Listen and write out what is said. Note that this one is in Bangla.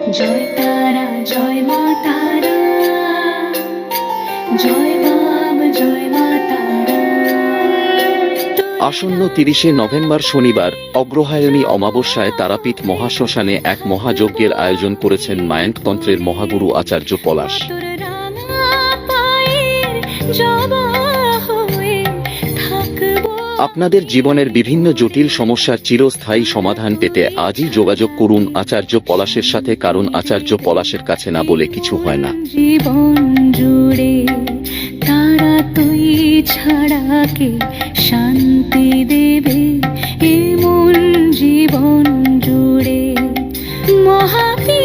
জয় তারা, জয় মা তারা, জয় বাম, জয় মা তারা। আসন্ন 30শে নভেম্বর শনিবার অগ্রহায়ণী অমাবস্যায় তারাপীঠ মহাশ্মশানে এক মহাযজ্ঞের আয়োজন করেছেন মায়াঙ্কতন্ত্রের মহাগুরু আচার্য পলাশ। তোর রাঙা পায়ের জবা হয়ে থাকবো। আপনাদের জীবনের বিভিন্ন জটিল সমস্যার চিরস্থায়ী সমাধান পেতে আজই যোগাযোগ করুন আচার্য পলাশের সাথে, কারণ আচার্য পলাশের কাছে না বলে কিছু হয় না। জীবন জুড়ে তারা তুই ছাড়া কে শান্তি দেবে এমন জীবন জুড়ে মহাবীর